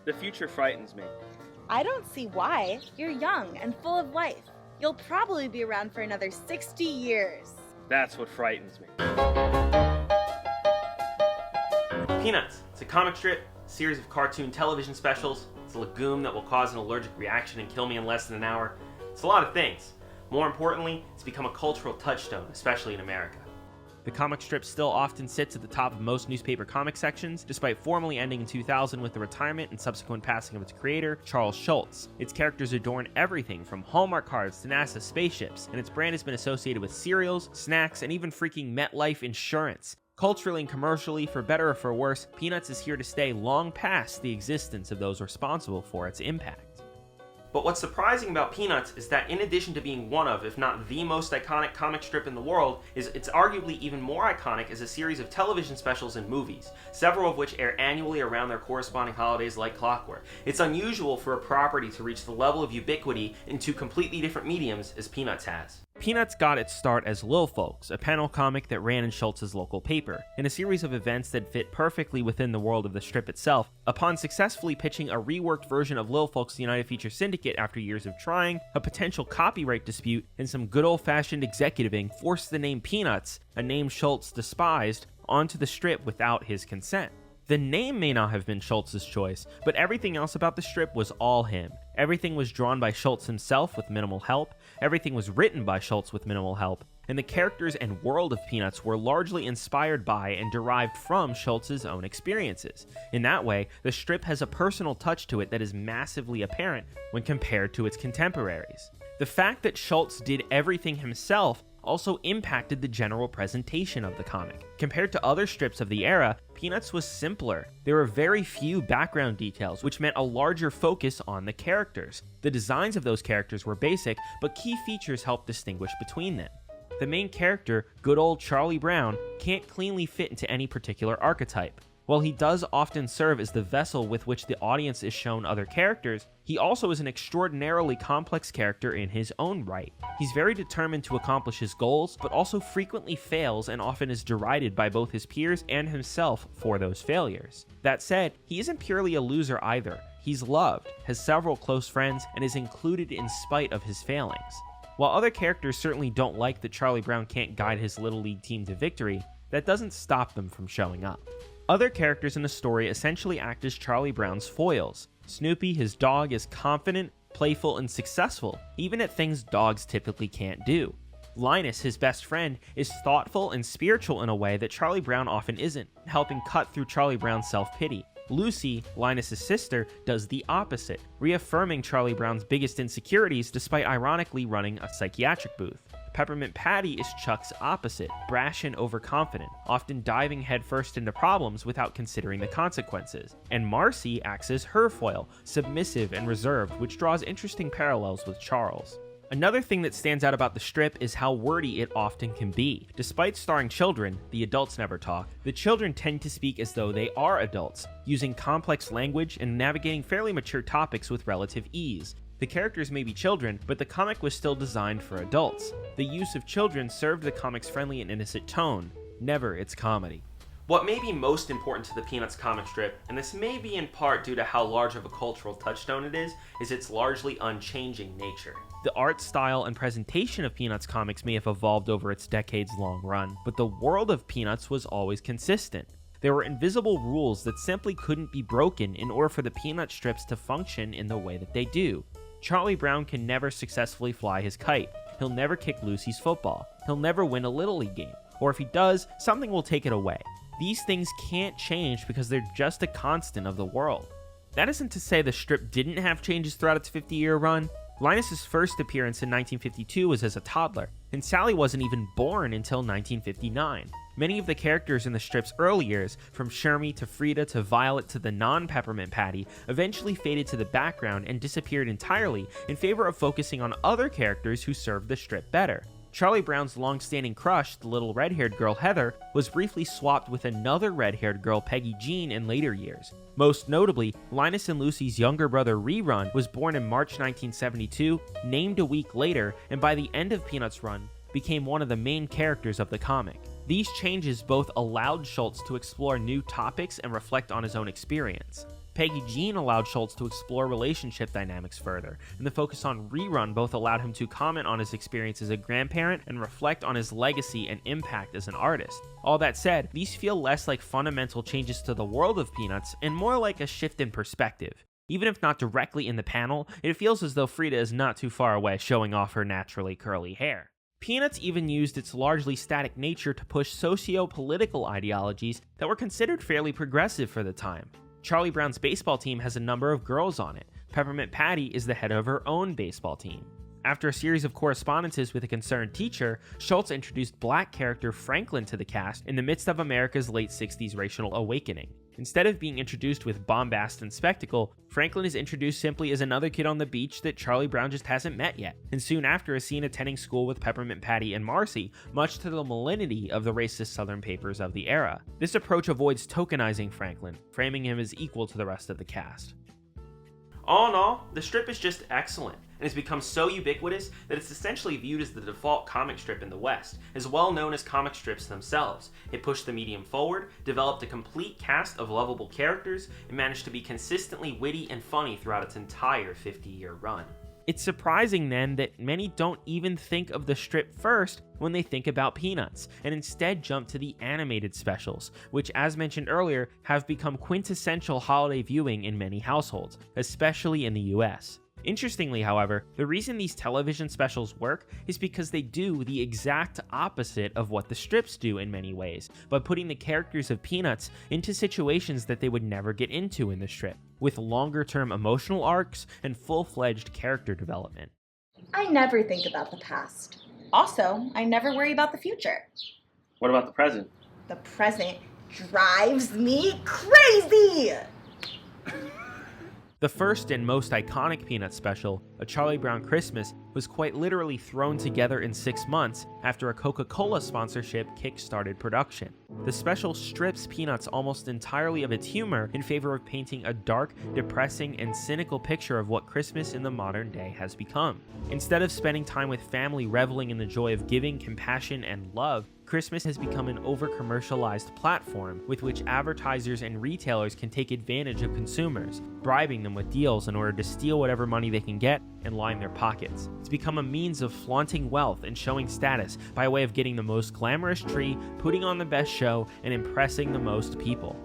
The future frightens me. I don't see why. You're young and full of life. You'll probably be around for another 60 years. That's what frightens me. Peanuts. It's a comic strip, a series of cartoon television specials. It's a legume that will cause an allergic reaction and kill me in less than an hour. It's a lot of things. More importantly, it's become a cultural touchstone, especially in America. The comic strip still often sits at the top of most newspaper comic sections, despite formally ending in 2000 with the retirement and subsequent passing of its creator, Charles Schulz. Its characters adorn everything from Hallmark cards to NASA spaceships, and its brand has been associated with cereals, snacks, and even freaking MetLife insurance. Culturally and commercially, for better or for worse, Peanuts is here to stay long past the existence of those responsible for its impact. But what's surprising about Peanuts is that in addition to being one of, if not the most iconic comic strip in the world, it's arguably even more iconic as a series of television specials and movies, several of which air annually around their corresponding holidays like clockwork. It's unusual for a property to reach the level of ubiquity in two completely different mediums as Peanuts has. Peanuts got its start as Lil Folks, a panel comic that ran in Schulz's local paper. In a series of events that fit perfectly within the world of the strip itself, upon successfully pitching a reworked version of Lil Folks to United Feature Syndicate after years of trying, a potential copyright dispute, and some good old-fashioned executiving forced the name Peanuts, a name Schulz despised, onto the strip without his consent. The name may not have been Schulz's choice, but everything else about the strip was all him. Everything was drawn by Schulz himself with minimal help, everything was written by Schulz with minimal help, and the characters and world of Peanuts were largely inspired by and derived from Schulz's own experiences. In that way, the strip has a personal touch to it that is massively apparent when compared to its contemporaries. The fact that Schulz did everything himself also impacted the general presentation of the comic. Compared to other strips of the era, Peanuts was simpler. There were very few background details, which meant a larger focus on the characters. The designs of those characters were basic, but key features helped distinguish between them. The main character, good old Charlie Brown, can't cleanly fit into any particular archetype. While he does often serve as the vessel with which the audience is shown other characters, he also is an extraordinarily complex character in his own right. He's very determined to accomplish his goals, but also frequently fails and often is derided by both his peers and himself for those failures. That said, he isn't purely a loser either. He's loved, has several close friends, and is included in spite of his failings. While other characters certainly don't like that Charlie Brown can't guide his Little League team to victory, that doesn't stop them from showing up. Other characters in the story essentially act as Charlie Brown's foils. Snoopy, his dog, is confident, playful, and successful, even at things dogs typically can't do. Linus, his best friend, is thoughtful and spiritual in a way that Charlie Brown often isn't, helping cut through Charlie Brown's self-pity. Lucy, Linus' sister, does the opposite, reaffirming Charlie Brown's biggest insecurities despite ironically running a psychiatric booth. Peppermint Patty is Chuck's opposite, brash and overconfident, often diving headfirst into problems without considering the consequences. And Marcy acts as her foil, submissive and reserved, which draws interesting parallels with Charles. Another thing that stands out about the strip is how wordy it often can be. Despite starring children, the adults never talk, the children tend to speak as though they are adults, using complex language and navigating fairly mature topics with relative ease. The characters may be children, but the comic was still designed for adults. The use of children served the comic's friendly and innocent tone, never its comedy. What may be most important to the Peanuts comic strip, and this may be in part due to how large of a cultural touchstone it is its largely unchanging nature. The art style and presentation of Peanuts comics may have evolved over its decades-long run, but the world of Peanuts was always consistent. There were invisible rules that simply couldn't be broken in order for the Peanut strips to function in the way that they do. Charlie Brown can never successfully fly his kite. He'll never kick Lucy's football. He'll never win a Little League game. Or if he does, something will take it away. These things can't change because they're just a constant of the world. That isn't to say the strip didn't have changes throughout its 50-year run. Linus's first appearance in 1952 was as a toddler, and Sally wasn't even born until 1959. Many of the characters in the strip's early years, from Shermie to Frida to Violet to the non-Peppermint Patty, eventually faded to the background and disappeared entirely in favor of focusing on other characters who served the strip better. Charlie Brown's long-standing crush, the little red-haired girl Heather, was briefly swapped with another red-haired girl, Peggy Jean, in later years. Most notably, Linus and Lucy's younger brother Rerun was born in March 1972, named a week later, and by the end of Peanuts' run, became one of the main characters of the comic. These changes both allowed Schulz to explore new topics and reflect on his own experience. Peggy Jean allowed Schultz to explore relationship dynamics further, and the focus on Rerun both allowed him to comment on his experience as a grandparent and reflect on his legacy and impact as an artist. All that said, these feel less like fundamental changes to the world of Peanuts and more like a shift in perspective. Even if not directly in the panel, it feels as though Frida is not too far away showing off her naturally curly hair. Peanuts even used its largely static nature to push socio-political ideologies that were considered fairly progressive for the time. Charlie Brown's baseball team has a number of girls on it. Peppermint Patty is the head of her own baseball team. After a series of correspondences with a concerned teacher, Schultz introduced black character Franklin to the cast in the midst of America's late 60s racial awakening. Instead of being introduced with bombast and spectacle, Franklin is introduced simply as another kid on the beach that Charlie Brown just hasn't met yet, and soon after is seen attending school with Peppermint Patty and Marcy, much to the malignity of the racist Southern papers of the era. This approach avoids tokenizing Franklin, framing him as equal to the rest of the cast. All in all, the strip is just excellent, and has become so ubiquitous that it's essentially viewed as the default comic strip in the West, as well known as comic strips themselves. It pushed the medium forward, developed a complete cast of lovable characters, and managed to be consistently witty and funny throughout its entire 50-year run. It's surprising then that many don't even think of the strip first when they think about Peanuts, and instead jump to the animated specials, which, as mentioned earlier, have become quintessential holiday viewing in many households, especially in the US. Interestingly, however, the reason these television specials work is because they do the exact opposite of what the strips do in many ways, by putting the characters of Peanuts into situations that they would never get into in the strip, with longer-term emotional arcs and full-fledged character development. I never think about the past. Also, I never worry about the future. What about the present? The present drives me crazy! The first and most iconic Peanuts special, A Charlie Brown Christmas, was quite literally thrown together in 6 months after a Coca-Cola sponsorship kick-started production. The special strips Peanuts almost entirely of its humor in favor of painting a dark, depressing, and cynical picture of what Christmas in the modern day has become. Instead of spending time with family reveling in the joy of giving, compassion, and love, Christmas has become an over-commercialized platform with which advertisers and retailers can take advantage of consumers, bribing them with deals in order to steal whatever money they can get and line their pockets. It's become a means of flaunting wealth and showing status by way of getting the most glamorous tree, putting on the best show, and impressing the most people.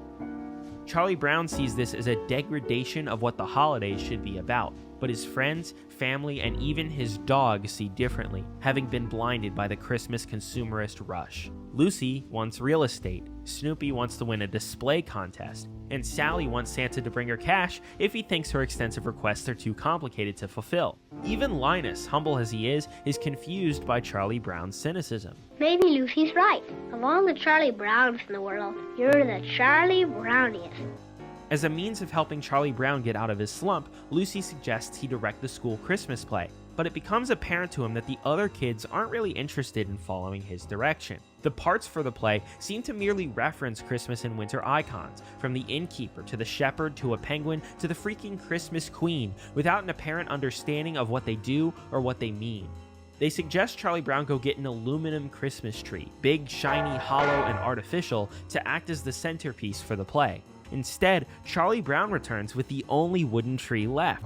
Charlie Brown sees this as a degradation of what the holidays should be about, but his friends, family, and even his dog see differently, having been blinded by the Christmas consumerist rush. Lucy wants real estate, Snoopy wants to win a display contest, and Sally wants Santa to bring her cash if he thinks her extensive requests are too complicated to fulfill. Even Linus, humble as he is confused by Charlie Brown's cynicism. Maybe Lucy's right. Of all the Charlie Browns in the world, you're the Charlie Browniest. As a means of helping Charlie Brown get out of his slump, Lucy suggests he direct the school Christmas play, but it becomes apparent to him that the other kids aren't really interested in following his direction. The parts for the play seem to merely reference Christmas and winter icons, from the innkeeper to the shepherd to a penguin to the freaking Christmas queen, without an apparent understanding of what they do or what they mean. They suggest Charlie Brown go get an aluminum Christmas tree, big, shiny, hollow, and artificial, to act as the centerpiece for the play. Instead, Charlie Brown returns with the only wooden tree left,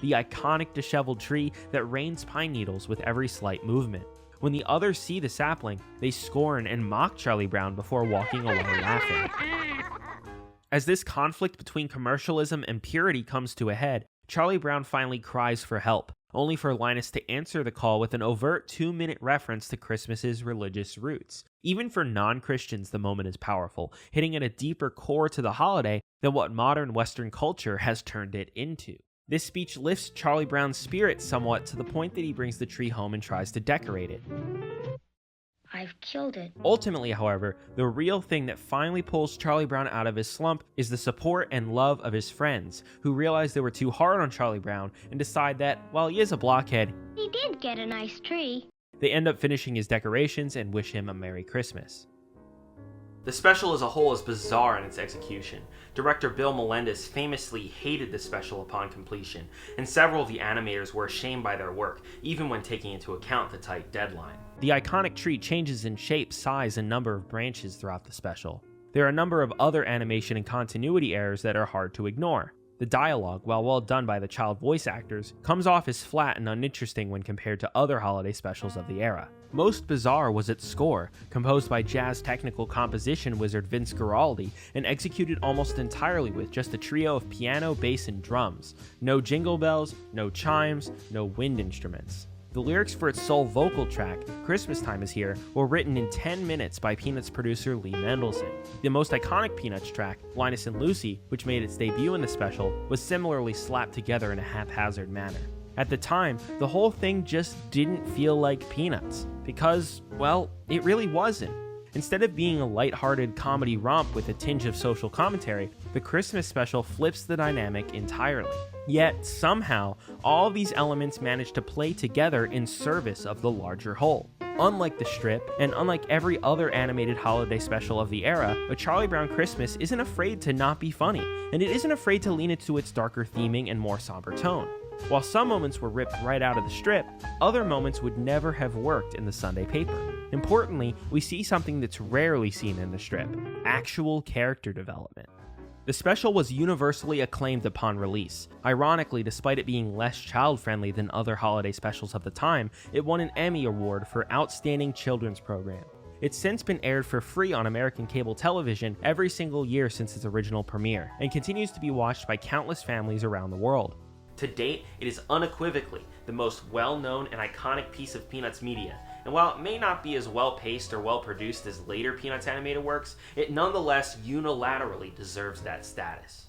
the iconic disheveled tree that rains pine needles with every slight movement. When the others see the sapling, they scorn and mock Charlie Brown before walking away laughing. As this conflict between commercialism and purity comes to a head, Charlie Brown finally cries for help, only for Linus to answer the call with an overt 2-minute reference to Christmas's religious roots. Even for non-Christians, the moment is powerful, hitting at a deeper core to the holiday than what modern Western culture has turned it into. This speech lifts Charlie Brown's spirit somewhat to the point that he brings the tree home and tries to decorate it. I've killed it. Ultimately, however, the real thing that finally pulls Charlie Brown out of his slump is the support and love of his friends, who realize they were too hard on Charlie Brown and decide that, while he is a blockhead, He did get a nice tree. they end up finishing his decorations and wish him a Merry Christmas. The special as a whole is bizarre in its execution. Director Bill Melendez famously hated the special upon completion, and several of the animators were ashamed by their work, even when taking into account the tight deadline. The iconic tree changes in shape, size, and number of branches throughout the special. There are a number of other animation and continuity errors that are hard to ignore. The dialogue, while well done by the child voice actors, comes off as flat and uninteresting when compared to other holiday specials of the era. Most bizarre was its score, composed by jazz technical composition wizard Vince Guaraldi and executed almost entirely with just a trio of piano, bass, and drums. No jingle bells, no chimes, no wind instruments. The lyrics for its sole vocal track, Christmas Time Is Here, were written in 10 minutes by Peanuts producer Lee Mendelson. The most iconic Peanuts track, Linus and Lucy, which made its debut in the special, was similarly slapped together in a haphazard manner. At the time, the whole thing just didn't feel like Peanuts, because, well, it really wasn't. Instead of being a lighthearted comedy romp with a tinge of social commentary, the Christmas special flips the dynamic entirely. Yet, somehow, all of these elements manage to play together in service of the larger whole. Unlike the strip, and unlike every other animated holiday special of the era, A Charlie Brown Christmas isn't afraid to not be funny, and it isn't afraid to lean into its darker theming and more somber tone. While some moments were ripped right out of the strip, other moments would never have worked in the Sunday paper. Importantly, we see something that's rarely seen in the strip: actual character development. The special was universally acclaimed upon release. Ironically, despite it being less child-friendly than other holiday specials of the time, it won an Emmy Award for Outstanding Children's Program. It's since been aired for free on American cable television every single year since its original premiere, and continues to be watched by countless families around the world. To date, it is unequivocally the most well-known and iconic piece of Peanuts media, and while it may not be as well-paced or well-produced as later Peanuts animated works, it nonetheless unilaterally deserves that status.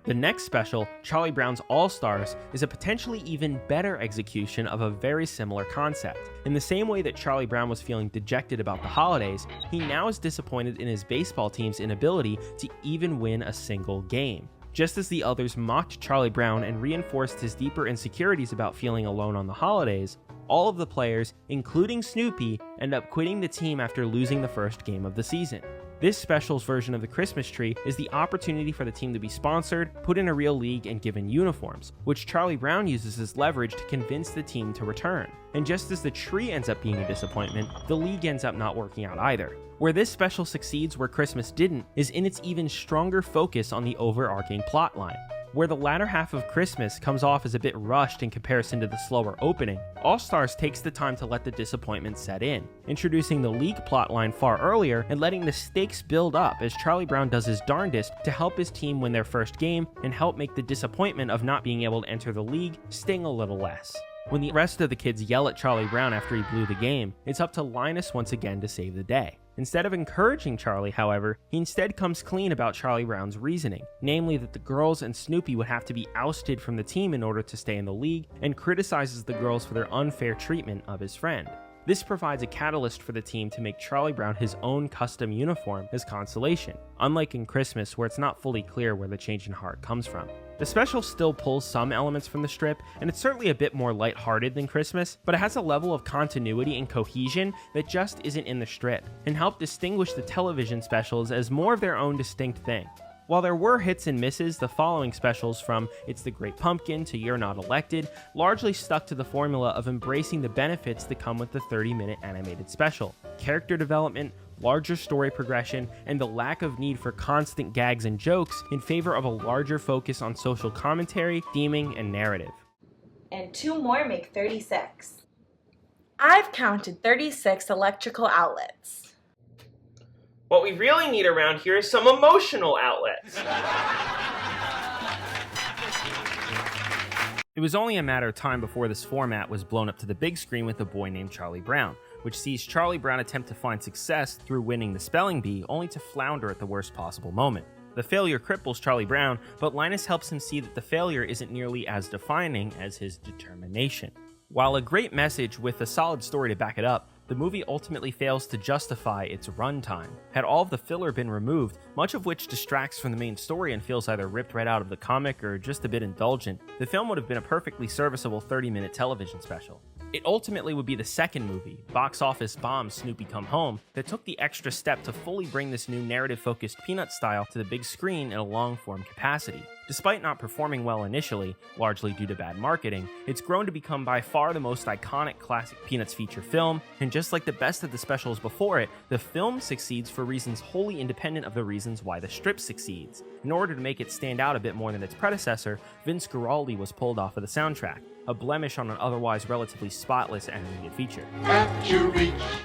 The next special, Charlie Brown's All-Stars, is a potentially even better execution of a very similar concept. In the same way that Charlie Brown was feeling dejected about the holidays, he now is disappointed in his baseball team's inability to even win a single game. Just as the others mocked Charlie Brown and reinforced his deeper insecurities about feeling alone on the holidays, all of the players, including Snoopy, end up quitting the team after losing the first game of the season. This special's version of the Christmas tree is the opportunity for the team to be sponsored, put in a real league, and given uniforms, which Charlie Brown uses as leverage to convince the team to return. And just as the tree ends up being a disappointment, the league ends up not working out either. Where this special succeeds where Christmas didn't is in its even stronger focus on the overarching plotline. Where the latter half of Christmas comes off as a bit rushed in comparison to the slower opening, All-Stars takes the time to let the disappointment set in, introducing the league plotline far earlier and letting the stakes build up as Charlie Brown does his darndest to help his team win their first game and help make the disappointment of not being able to enter the league sting a little less. When the rest of the kids yell at Charlie Brown after he blew the game, it's up to Linus once again to save the day. Instead of encouraging Charlie, however, he instead comes clean about Charlie Brown's reasoning, namely that the girls and Snoopy would have to be ousted from the team in order to stay in the league, and criticizes the girls for their unfair treatment of his friend. This provides a catalyst for the team to make Charlie Brown his own custom uniform as consolation, unlike in Christmas where it's not fully clear where the change in heart comes from. The special still pulls some elements from the strip, and it's certainly a bit more lighthearted than Christmas, but it has a level of continuity and cohesion that just isn't in the strip, and help distinguish the television specials as more of their own distinct thing. While there were hits and misses, the following specials from It's the Great Pumpkin to You're Not Elected largely stuck to the formula of embracing the benefits that come with the 30-minute animated special: character development, larger story progression, and the lack of need for constant gags and jokes in favor of a larger focus on social commentary, theming, and narrative. And 2 more make 36. I've counted 36 electrical outlets. What we really need around here is some emotional outlets. It was only a matter of time before this format was blown up to the big screen with A Boy Named Charlie Brown, which sees Charlie Brown attempt to find success through winning the spelling bee, only to flounder at the worst possible moment. The failure cripples Charlie Brown, but Linus helps him see that the failure isn't nearly as defining as his determination. While a great message with a solid story to back it up, the movie ultimately fails to justify its runtime. Had all of the filler been removed, much of which distracts from the main story and feels either ripped right out of the comic or just a bit indulgent, the film would have been a perfectly serviceable 30-minute television special. It ultimately would be the second movie, box office bomb Snoopy Come Home, that took the extra step to fully bring this new narrative-focused Peanuts style to the big screen in a long-form capacity. Despite not performing well initially, largely due to bad marketing, it's grown to become by far the most iconic classic Peanuts feature film, and just like the best of the specials before it, the film succeeds for reasons wholly independent of the reasons why the strip succeeds. In order to make it stand out a bit more than its predecessor, Vince Guaraldi was pulled off of the soundtrack, a blemish on an otherwise relatively spotless animated feature.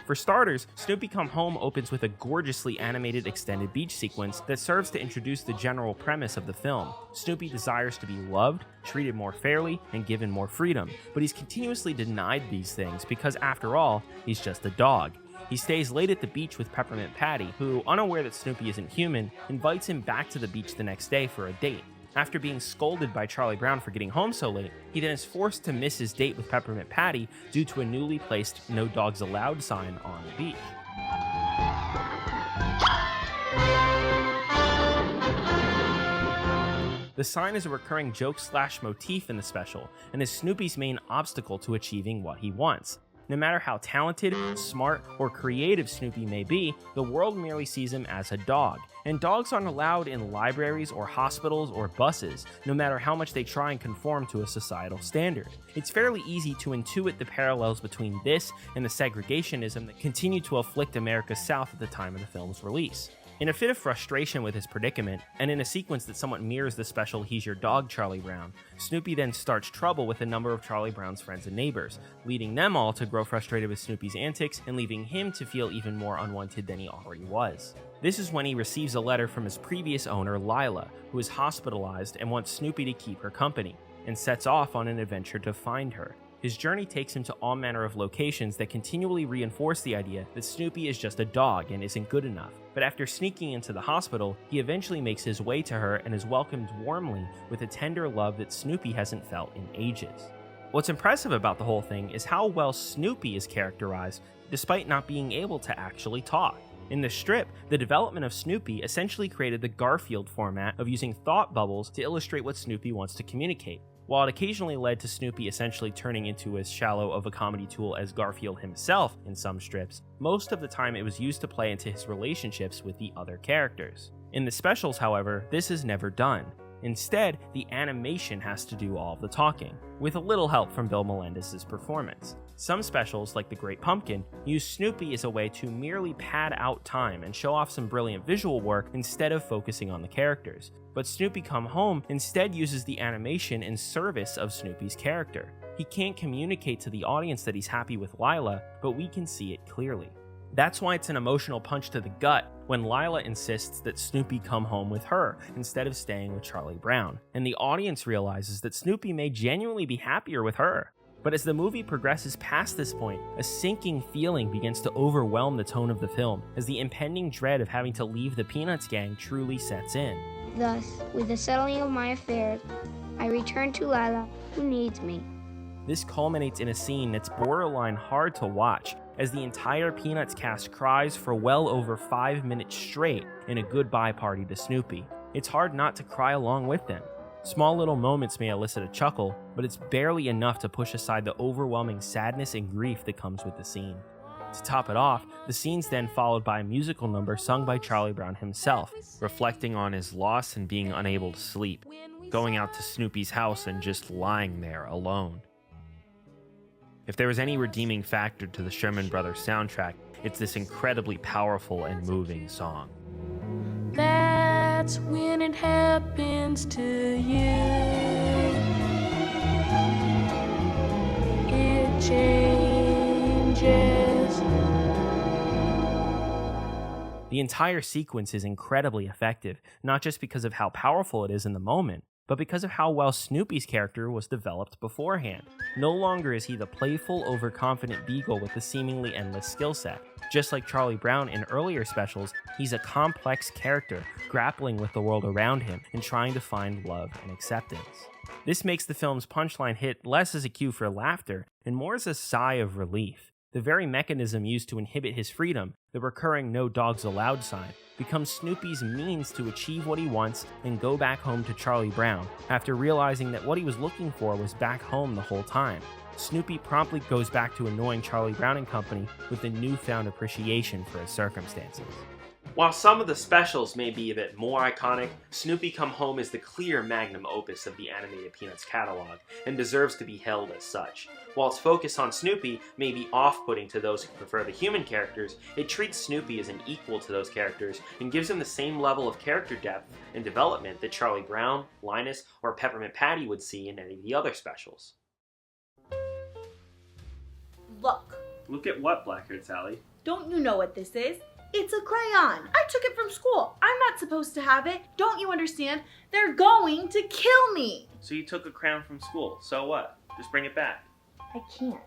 For starters, Snoopy Come Home opens with a gorgeously animated extended beach sequence that serves to introduce the general premise of the film. Snoopy desires to be loved, treated more fairly, and given more freedom, but he's continuously denied these things because, after all, he's just a dog. He stays late at the beach with Peppermint Patty, who, unaware that Snoopy isn't human, invites him back to the beach the next day for a date. After being scolded by Charlie Brown for getting home so late, he then is forced to miss his date with Peppermint Patty due to a newly placed "No Dogs Allowed" sign on the beach. The sign is a recurring joke/motif in the special, and is Snoopy's main obstacle to achieving what he wants. No matter how talented, smart, or creative Snoopy may be, the world merely sees him as a dog. And dogs aren't allowed in libraries or hospitals or buses, no matter how much they try and conform to a societal standard. It's fairly easy to intuit the parallels between this and the segregationism that continued to afflict America's South at the time of the film's release. In a fit of frustration with his predicament, and in a sequence that somewhat mirrors the special He's Your Dog, Charlie Brown, Snoopy then starts trouble with a number of Charlie Brown's friends and neighbors, leading them all to grow frustrated with Snoopy's antics and leaving him to feel even more unwanted than he already was. This is when he receives a letter from his previous owner, Lila, who is hospitalized and wants Snoopy to keep her company, and sets off on an adventure to find her. His journey takes him to all manner of locations that continually reinforce the idea that Snoopy is just a dog and isn't good enough. But after sneaking into the hospital, he eventually makes his way to her and is welcomed warmly with a tender love that Snoopy hasn't felt in ages. What's impressive about the whole thing is how well Snoopy is characterized despite not being able to actually talk. In the strip, the development of Snoopy essentially created the Garfield format of using thought bubbles to illustrate what Snoopy wants to communicate. While it occasionally led to Snoopy essentially turning into as shallow of a comedy tool as Garfield himself in some strips, most of the time it was used to play into his relationships with the other characters. In the specials, however, this is never done. Instead, the animation has to do all of the talking, with a little help from Bill Melendez' performance. Some specials, like The Great Pumpkin, use Snoopy as a way to merely pad out time and show off some brilliant visual work instead of focusing on the characters. But Snoopy Come Home instead uses the animation in service of Snoopy's character. He can't communicate to the audience that he's happy with Lila, but we can see it clearly. That's why it's an emotional punch to the gut when Lila insists that Snoopy come home with her instead of staying with Charlie Brown, and the audience realizes that Snoopy may genuinely be happier with her. But as the movie progresses past this point, a sinking feeling begins to overwhelm the tone of the film, as the impending dread of having to leave the Peanuts gang truly sets in. Thus, with the settling of my affairs, I return to Lila, who needs me. This culminates in a scene that's borderline hard to watch, as the entire Peanuts cast cries for well over 5 minutes straight in a goodbye party to Snoopy. It's hard not to cry along with them. Small little moments may elicit a chuckle, but it's barely enough to push aside the overwhelming sadness and grief that comes with the scene. To top it off, the scene's then followed by a musical number sung by Charlie Brown himself, reflecting on his loss and being unable to sleep, going out to Snoopy's house and just lying there alone. If there was any redeeming factor to the Sherman Brothers soundtrack, it's this incredibly powerful and moving song. That's when it happens to you. It changes. The entire sequence is incredibly effective, not just because of how powerful it is in the moment, but because of how well Snoopy's character was developed beforehand. No longer is he the playful, overconfident beagle with the seemingly endless skill set. Just like Charlie Brown in earlier specials, he's a complex character, grappling with the world around him and trying to find love and acceptance. This makes the film's punchline hit less as a cue for laughter and more as a sigh of relief. The very mechanism used to inhibit his freedom, the recurring "No Dogs Allowed" sign, becomes Snoopy's means to achieve what he wants and go back home to Charlie Brown, after realizing that what he was looking for was back home the whole time. Snoopy promptly goes back to annoying Charlie Brown and company with a newfound appreciation for his circumstances. While some of the specials may be a bit more iconic, Snoopy Come Home is the clear magnum opus of the animated Peanuts catalog, and deserves to be held as such. While its focus on Snoopy may be off-putting to those who prefer the human characters, it treats Snoopy as an equal to those characters, and gives him the same level of character depth and development that Charlie Brown, Linus, or Peppermint Patty would see in any of the other specials. Look, Look at what, Black-haired Sally? don't you know what this is? It's a crayon. I took it from school. I'm not supposed to have it. Don't you understand? They're going to kill me. So you took a crown from school, so what? Just bring it back. I can't.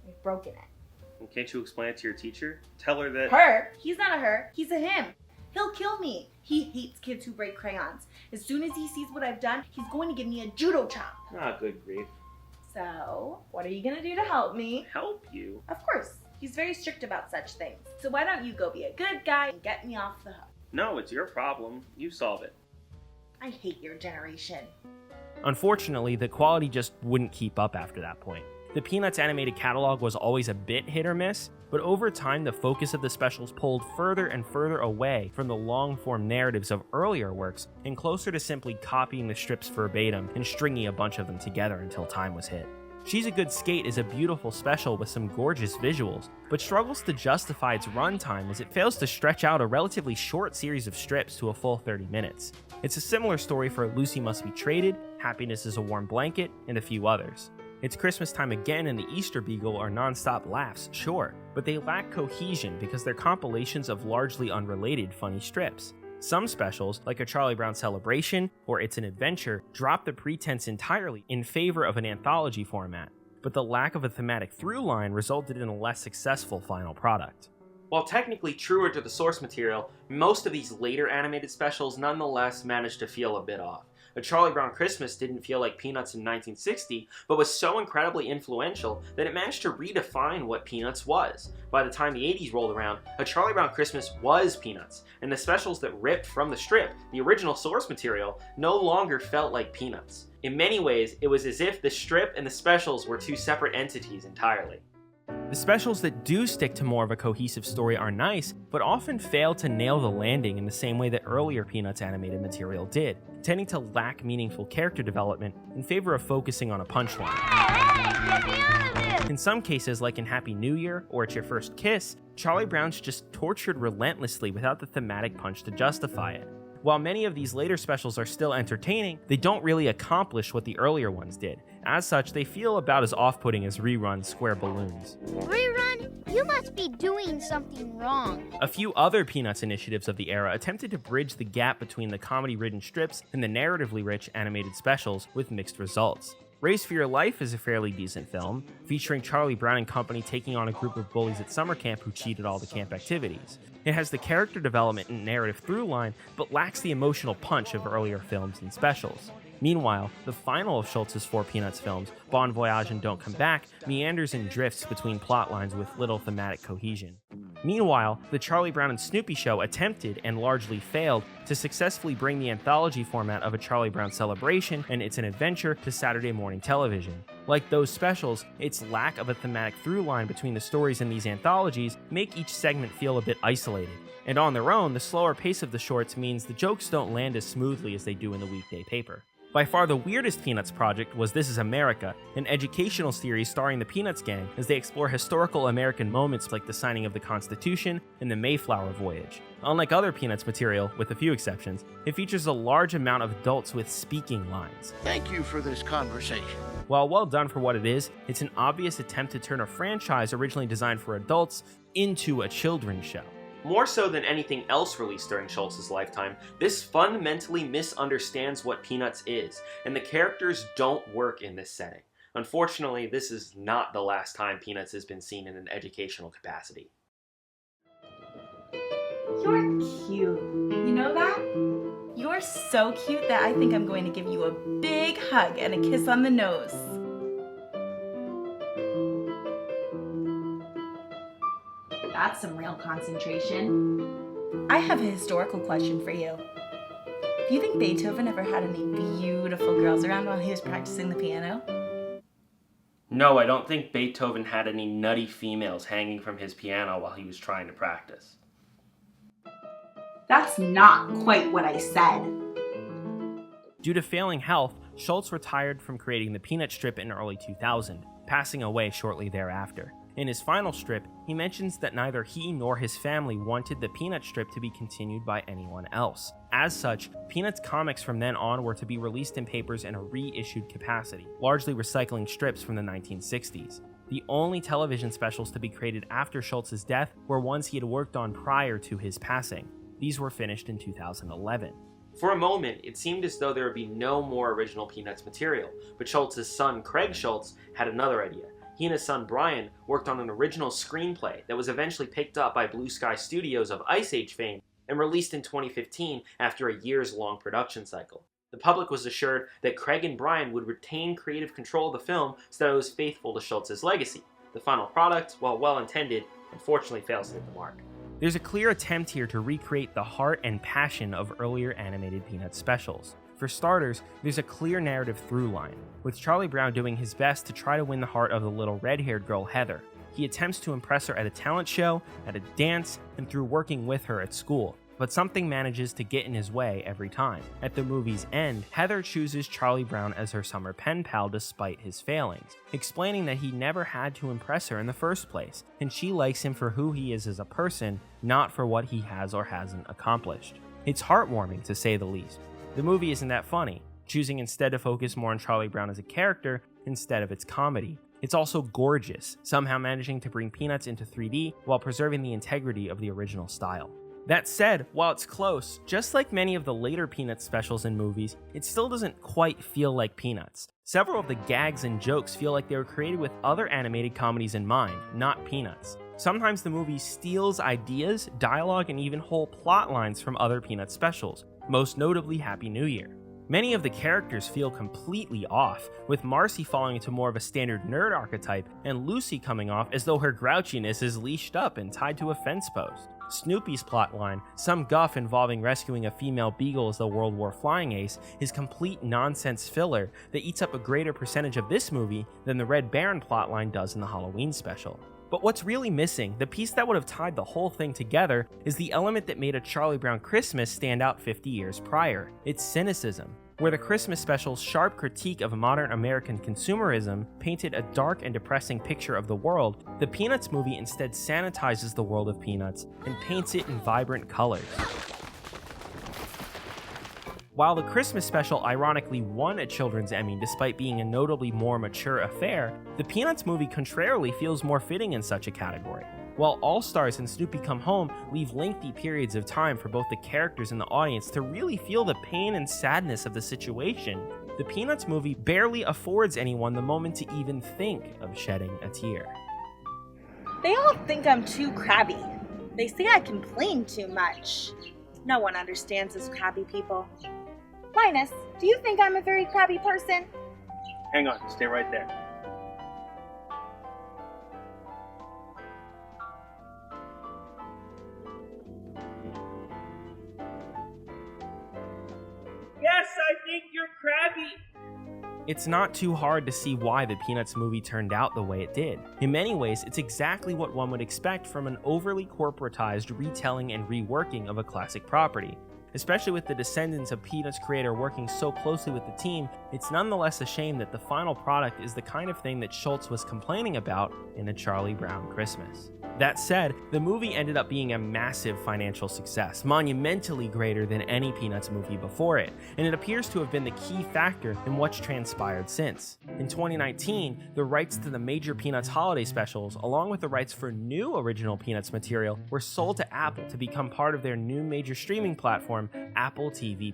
I've broken it. And can't you explain it to your teacher? Tell her that... Her? He's not a her. He's a him. He'll kill me. He hates kids who break crayons. As soon as he sees what I've done, he's going to give me a judo chop. Ah, good grief. So, what are you going to do to help me? Help you? Of course. He's very strict about such things. So why don't you go be a good guy and get me off the hook? No, it's your problem. You solve it. I hate your generation. Unfortunately, the quality just wouldn't keep up after that point. The Peanuts animated catalog was always a bit hit or miss, but over time the focus of the specials pulled further and further away from the long-form narratives of earlier works and closer to simply copying the strips verbatim and stringing a bunch of them together until time was hit. She's a Good Skate is a beautiful special with some gorgeous visuals, but struggles to justify its runtime as it fails to stretch out a relatively short series of strips to a full 30 minutes. It's a similar story for Lucy Must Be Traded, Happiness is a Warm Blanket, and a few others. It's Christmas Time Again and the Easter Beagle are non-stop laughs, sure, but they lack cohesion because they're compilations of largely unrelated funny strips. Some specials, like A Charlie Brown Celebration or It's an Adventure, drop the pretense entirely in favor of an anthology format, but the lack of a thematic through line resulted in a less successful final product. While technically truer to the source material, most of these later animated specials nonetheless managed to feel a bit off. A Charlie Brown Christmas didn't feel like Peanuts in 1960, but was so incredibly influential that it managed to redefine what Peanuts was. By the time the 80s rolled around, A Charlie Brown Christmas was Peanuts, and the specials that ripped from the strip, the original source material, no longer felt like Peanuts. In many ways, it was as if the strip and the specials were two separate entities entirely. The specials that do stick to more of a cohesive story are nice, but often fail to nail the landing in the same way that earlier Peanuts animated material did, tending to lack meaningful character development in favor of focusing on a punchline. In some cases, like in Happy New Year or It's Your First Kiss, Charlie Brown's just tortured relentlessly without the thematic punch to justify it. While many of these later specials are still entertaining, they don't really accomplish what the earlier ones did. As such, they feel about as off-putting as Rerun Square Balloons. Rerun, you must be doing something wrong. A few other Peanuts initiatives of the era attempted to bridge the gap between the comedy-ridden strips and the narratively rich animated specials with mixed results. Race for Your Life is a fairly decent film, featuring Charlie Brown and company taking on a group of bullies at summer camp who cheated all the camp activities. It has the character development and narrative through line, but lacks the emotional punch of earlier films and specials. Meanwhile, the final of Schultz's 4 Peanuts films, Bon Voyage and Don't Come Back, meanders and drifts between plot lines with little thematic cohesion. Meanwhile, the Charlie Brown and Snoopy Show attempted, and largely failed, to successfully bring the anthology format of A Charlie Brown Celebration and It's an Adventure to Saturday morning television. Like those specials, its lack of a thematic through line between the stories in these anthologies make each segment feel a bit isolated. And on their own, the slower pace of the shorts means the jokes don't land as smoothly as they do in the weekday paper. By far the weirdest Peanuts project was This Is America, an educational series starring the Peanuts gang as they explore historical American moments like the signing of the Constitution and the Mayflower Voyage. Unlike other Peanuts material, with a few exceptions, it features a large amount of adults with speaking lines. Thank you for this conversation. While well done for what it is, it's an obvious attempt to turn a franchise originally designed for adults into a children's show. More so than anything else released during Schultz's lifetime, this fundamentally misunderstands what Peanuts is, and the characters don't work in this setting. Unfortunately, this is not the last time Peanuts has been seen in an educational capacity. You're cute. You know that? You're so cute that I think I'm going to give you a big hug and a kiss on the nose. That's some real concentration. I have a historical question for you. Do you think Beethoven ever had any beautiful girls around while he was practicing the piano? No, I don't think Beethoven had any nutty females hanging from his piano while he was trying to practice. That's not quite what I said. Due to failing health, Schultz retired from creating the Peanut strip in early 2000, passing away shortly thereafter. In his final strip, he mentions that neither he nor his family wanted the Peanut strip to be continued by anyone else. As such, Peanuts comics from then on were to be released in papers in a reissued capacity, largely recycling strips from the 1960s. The only television specials to be created after Schultz's death were ones he had worked on prior to his passing. These were finished in 2011. For a moment, it seemed as though there would be no more original Peanuts material, but Schultz's son, Craig Schultz, had another idea. He and his son Brian worked on an original screenplay that was eventually picked up by Blue Sky Studios of Ice Age fame and released in 2015 after a years-long production cycle. The public was assured that Craig and Brian would retain creative control of the film so that it was faithful to Schultz's legacy. The final product, while well-intended, unfortunately fails to hit the mark. There's a clear attempt here to recreate the heart and passion of earlier animated Peanuts specials. For starters, there's a clear narrative through line, with Charlie Brown doing his best to try to win the heart of the little red-haired girl Heather. He attempts to impress her at a talent show, at a dance, and through working with her at school, but something manages to get in his way every time. At the movie's end, Heather chooses Charlie Brown as her summer pen pal despite his failings, explaining that he never had to impress her in the first place, and she likes him for who he is as a person, not for what he has or hasn't accomplished. It's heartwarming, to say the least. The movie isn't that funny, choosing instead to focus more on Charlie Brown as a character instead of its comedy. It's also gorgeous, somehow managing to bring Peanuts into 3D while preserving the integrity of the original style. That said, while it's close, just like many of the later Peanuts specials and movies, it still doesn't quite feel like Peanuts. Several of the gags and jokes feel like they were created with other animated comedies in mind, not Peanuts. Sometimes the movie steals ideas, dialogue, and even whole plot lines from other Peanuts specials, most notably Happy New Year. Many of the characters feel completely off, with Marcy falling into more of a standard nerd archetype, and Lucy coming off as though her grouchiness is leashed up and tied to a fence post. Snoopy's plotline, some guff involving rescuing a female beagle as the World War flying ace, is complete nonsense filler that eats up a greater percentage of this movie than the Red Baron plotline does in the Halloween special. But what's really missing, the piece that would have tied the whole thing together, is the element that made A Charlie Brown Christmas stand out 50 years prior. It's cynicism. Where the Christmas special's sharp critique of modern American consumerism painted a dark and depressing picture of the world, the Peanuts movie instead sanitizes the world of Peanuts and paints it in vibrant colors. While the Christmas special ironically won a Children's Emmy despite being a notably more mature affair, the Peanuts movie contrarily feels more fitting in such a category. While All Stars and Snoopy Come Home leave lengthy periods of time for both the characters and the audience to really feel the pain and sadness of the situation, the Peanuts movie barely affords anyone the moment to even think of shedding a tear. They all think I'm too crabby. They say I complain too much. No one understands us crabby people. Linus, do you think I'm a very crabby person? Hang on, stay right there. Yes, I think you're crabby. It's not too hard to see why the Peanuts movie turned out the way it did. In many ways, it's exactly what one would expect from an overly corporatized retelling and reworking of a classic property. Especially with the descendants of Peanuts creator working so closely with the team, it's nonetheless a shame that the final product is the kind of thing that Schultz was complaining about in A Charlie Brown Christmas. That said, the movie ended up being a massive financial success, monumentally greater than any Peanuts movie before it, and it appears to have been the key factor in what's transpired since. In 2019, the rights to the major Peanuts holiday specials, along with the rights for new original Peanuts material, were sold to Apple to become part of their new major streaming platform, Apple TV+.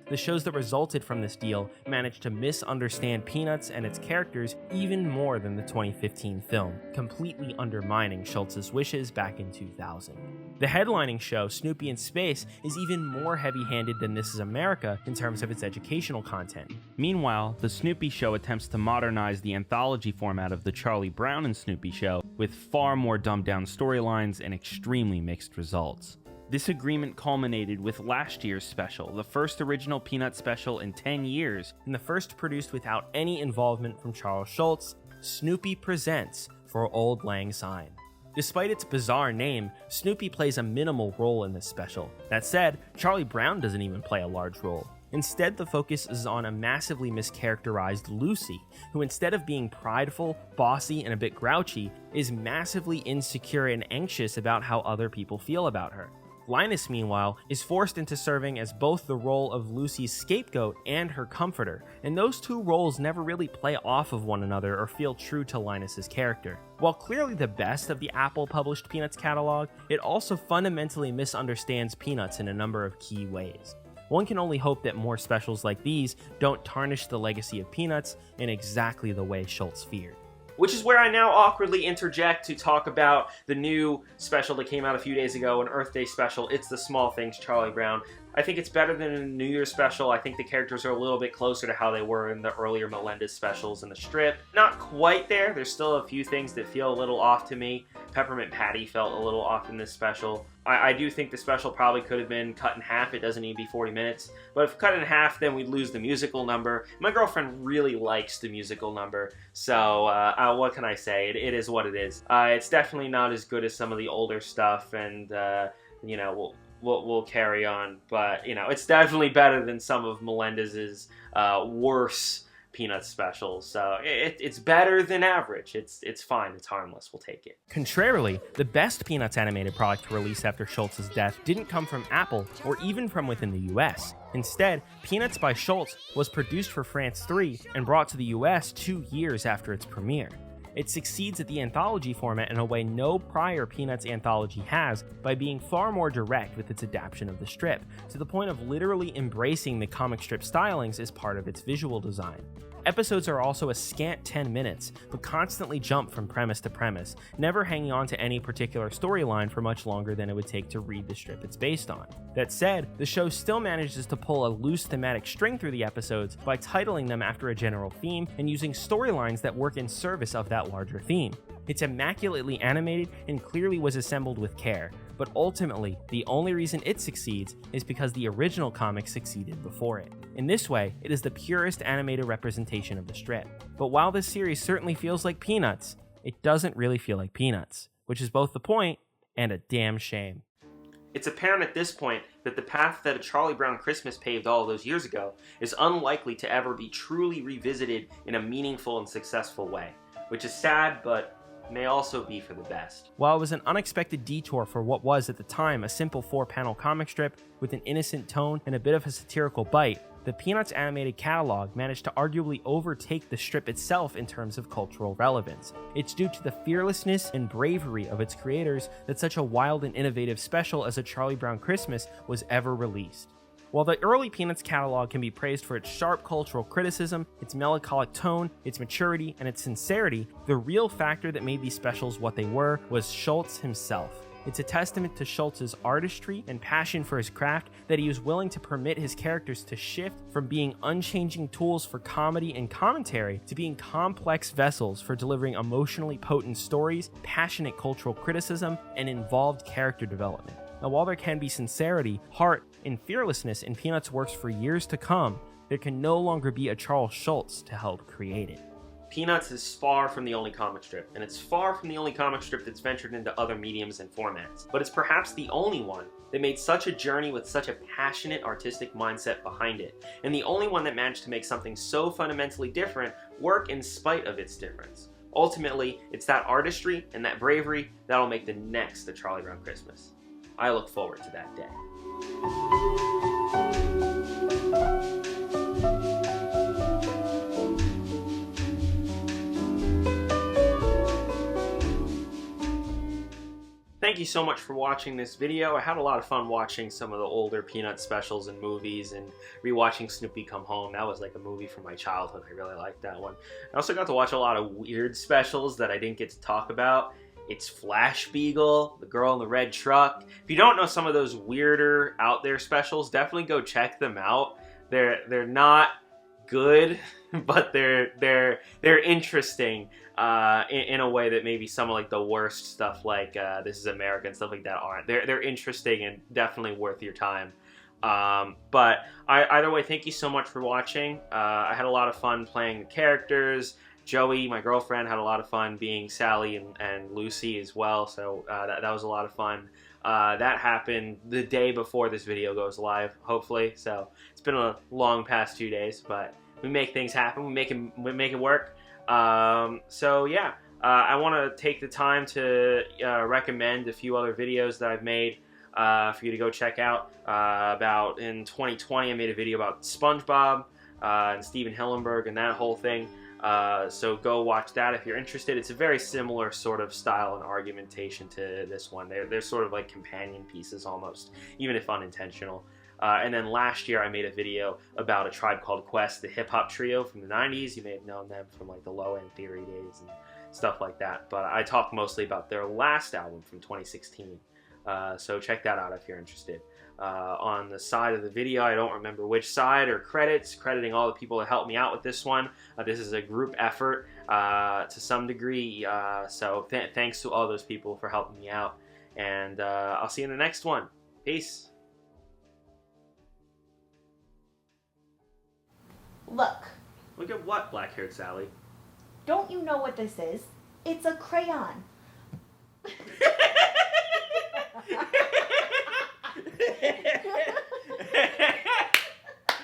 The shows that resulted from this deal managed to misunderstand Peanuts and its characters even more than the 2015 film, completely undermining Schultz's wishes back in 2000. The headlining show, Snoopy in Space, is even more heavy-handed than This Is America in terms of its educational content. Meanwhile, the Snoopy Show attempts to modernize the anthology format of the Charlie Brown and Snoopy Show with far more dumbed-down storylines and extremely mixed results. This agreement culminated with last year's special, the first original Peanuts special in 10 years, and the first produced without any involvement from Charles Schultz, Snoopy Presents for Auld Lang Syne. Despite its bizarre name, Snoopy plays a minimal role in this special. That said, Charlie Brown doesn't even play a large role. Instead, the focus is on a massively mischaracterized Lucy, who instead of being prideful, bossy, and a bit grouchy, is massively insecure and anxious about how other people feel about her. Linus, meanwhile, is forced into serving as both the role of Lucy's scapegoat and her comforter, and those two roles never really play off of one another or feel true to Linus's character. While clearly the best of the Apple-published Peanuts catalog, it also fundamentally misunderstands Peanuts in a number of key ways. One can only hope that more specials like these don't tarnish the legacy of Peanuts in exactly the way Schulz feared. Which is where I now awkwardly interject to talk about the new special that came out a few days ago, an Earth Day special, It's the Small Things, Charlie Brown. I think it's better than a New Year's special. I think the characters are a little bit closer to how they were in the earlier Melendez specials in the strip. Not quite there. There's still a few things that feel a little off to me. Peppermint Patty felt a little off in this special. I do think the special probably could have been cut in half. It doesn't need to be 40 minutes. But if cut in half, then we'd lose the musical number. My girlfriend really likes the musical number. So what can I say? It is what it is. It's definitely not as good as some of the older stuff. And, you know, we'll carry on. But, you know, it's definitely better than some of Melendez's worse Peanuts specials, so it's better than average. It's fine, it's harmless, we'll take it. Contrarily, the best Peanuts animated product to release after Schulz's death didn't come from Apple or even from within the US. Instead, Peanuts by Schulz was produced for France 3 and brought to the US 2 years after its premiere. It succeeds at the anthology format in a way no prior Peanuts anthology has by being far more direct with its adaptation of the strip, to the point of literally embracing the comic strip stylings as part of its visual design. Episodes are also a scant 10 minutes, but constantly jump from premise to premise, never hanging on to any particular storyline for much longer than it would take to read the strip it's based on. That said, the show still manages to pull a loose thematic string through the episodes by titling them after a general theme and using storylines that work in service of that larger theme. It's immaculately animated and clearly was assembled with care, but ultimately, the only reason it succeeds is because the original comic succeeded before it. In this way, it is the purest animated representation of the strip. But while this series certainly feels like Peanuts, it doesn't really feel like Peanuts, which is both the point and a damn shame. It's apparent at this point that the path that a Charlie Brown Christmas paved all those years ago is unlikely to ever be truly revisited in a meaningful and successful way, which is sad, but may also be for the best. While it was an unexpected detour for what was at the time a simple 4-panel comic strip with an innocent tone and a bit of a satirical bite, the Peanuts animated catalog managed to arguably overtake the strip itself in terms of cultural relevance. It's due to the fearlessness and bravery of its creators that such a wild and innovative special as A Charlie Brown Christmas was ever released. While the early Peanuts catalog can be praised for its sharp cultural criticism, its melancholic tone, its maturity, and its sincerity, the real factor that made these specials what they were was Schulz himself. It's a testament to Schulz's artistry and passion for his craft that he was willing to permit his characters to shift from being unchanging tools for comedy and commentary to being complex vessels for delivering emotionally potent stories, passionate cultural criticism, and involved character development. Now, while there can be sincerity, heart, and fearlessness in Peanuts' works for years to come, there can no longer be a Charles Schulz to help create it. Peanuts is far from the only comic strip, and it's far from the only comic strip that's ventured into other mediums and formats. But it's perhaps the only one that made such a journey with such a passionate artistic mindset behind it, and the only one that managed to make something so fundamentally different work in spite of its difference. Ultimately, it's that artistry and that bravery that'll make the next A Charlie Brown Christmas. I look forward to that day. Thank you so much for watching this video. I had a lot of fun watching some of the older Peanuts specials and movies and rewatching Snoopy Come Home. That was like a movie from my childhood. I really liked that one. I also got to watch a lot of weird specials that I didn't get to talk about. It's Flash Beagle, The Girl in the Red Truck. If you don't know some of those weirder out there specials, definitely go check them out. They're not good, but they're interesting in a way that maybe some of like the worst stuff like This Is America and stuff like that aren't. They're interesting and definitely worth your time. But either way, thank you so much for watching. I had a lot of fun playing the characters Joey, my girlfriend, had a lot of fun being Sally and Lucy as well, so that was a lot of fun. That happened the day before this video goes live, hopefully, so it's been a long past 2 days, but we make things happen, we make it work. So yeah, I want to take the time to recommend a few other videos that I've made for you to go check out. About in 2020, I made a video about SpongeBob and Steven Hillenburg and that whole thing. So go watch that if you're interested. It's a very similar sort of style and argumentation to this one. They're sort of like companion pieces almost, even if unintentional. And then last year I made a video about A Tribe Called Quest, the hip-hop trio from the 90s. You may have known them from like the Low End Theory days and stuff like that. But I talked mostly about their last album from 2016. So check that out if you're interested. On the side of the video, I don't remember which side or credits, crediting all the people that helped me out with this one. This is a group effort to some degree, so thanks to all those people for helping me out. And I'll see you in the next one. Peace. Look, Look at what, black-haired Sally? don't you know what this is? It's a crayon.